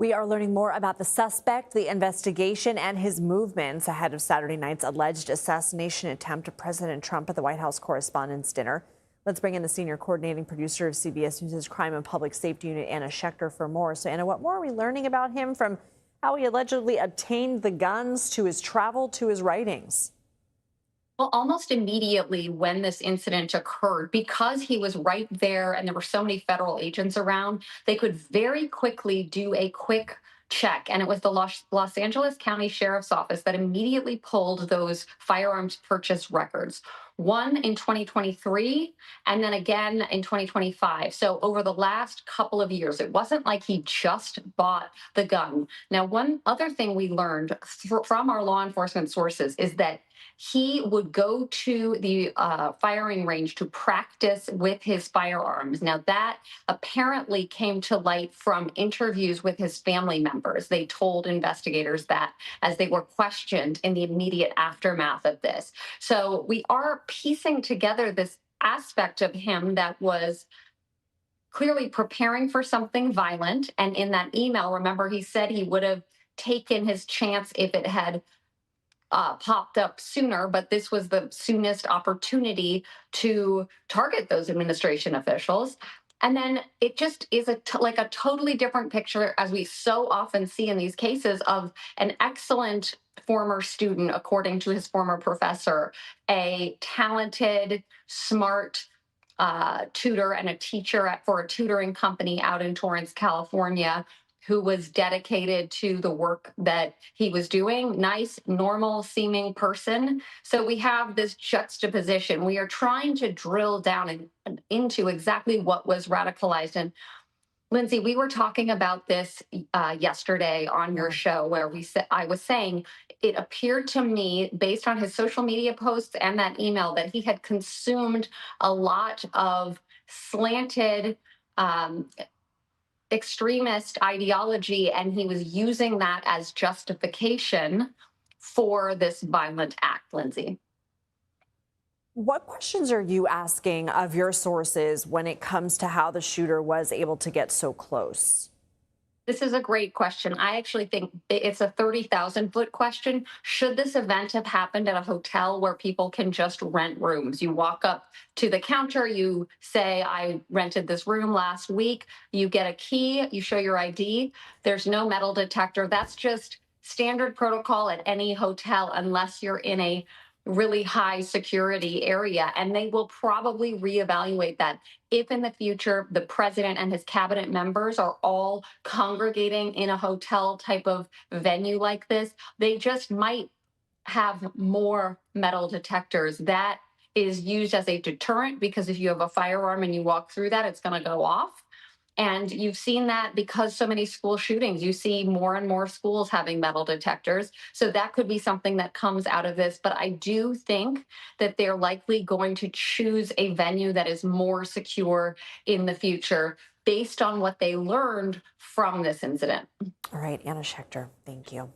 We are learning more about the suspect, the investigation, and his movements ahead of Saturday night's alleged assassination attempt of President Trump at the White House Correspondents Dinner. Let's bring in the senior coordinating producer of CBS News' Crime and Public Safety Unit, Anna Schecter, for more. So, Anna, what more are we learning about him, from how he allegedly obtained the guns to his travel to his writings? Well, almost immediately when this incident occurred, because he was right there and there were so many federal agents around, they could very quickly do a quick check. And it was the Los Angeles County Sheriff's Office that immediately pulled those firearms purchase records. One in 2023 and then again in 2025. So over the last couple of years, it wasn't like he just bought the gun. Now, one other thing we learned from our law enforcement sources is that he would go to the firing range to practice with his firearms. Now, that apparently came to light from interviews with his family members. They told investigators that as they were questioned in the immediate aftermath of this. So we are piecing together this aspect of him that was clearly preparing for something violent. And in that email, remember, he said he would have taken his chance if it had popped up sooner, but this was the soonest opportunity to target those administration officials. And then it just is like a totally different picture, as we so often see in these cases, of an excellent former student, according to his former professor, a talented, smart tutor and a teacher for a tutoring company out in Torrance, California, who was dedicated to the work that he was doing. Nice, normal seeming person. So we have this juxtaposition. We are trying to drill down into exactly what was radicalized. And Lindsay, we were talking about this yesterday on your show, where I was saying it appeared to me, based on his social media posts and that email, that he had consumed a lot of slanted extremist ideology, and he was using that as justification for this violent act, Lindsay. What questions are you asking of your sources when it comes to how the shooter was able to get so close? This is a great question. I actually think it's a 30,000-foot question. Should this event have happened at a hotel where people can just rent rooms? You walk up to the counter, you say, I rented this room last week. You get a key, you show your ID. There's no metal detector. That's just standard protocol at any hotel, unless you're in a really high security area. And they will probably reevaluate that if in the future the president and his cabinet members are all congregating in a hotel type of venue like this. They just might have more metal detectors. That is used as a deterrent, because if you have a firearm and you walk through that, it's going to go off. And you've seen that because so many school shootings, you see more and more schools having metal detectors. So that could be something that comes out of this. But I do think that they're likely going to choose a venue that is more secure in the future, based on what they learned from this incident. All right, Anna Schecter, thank you.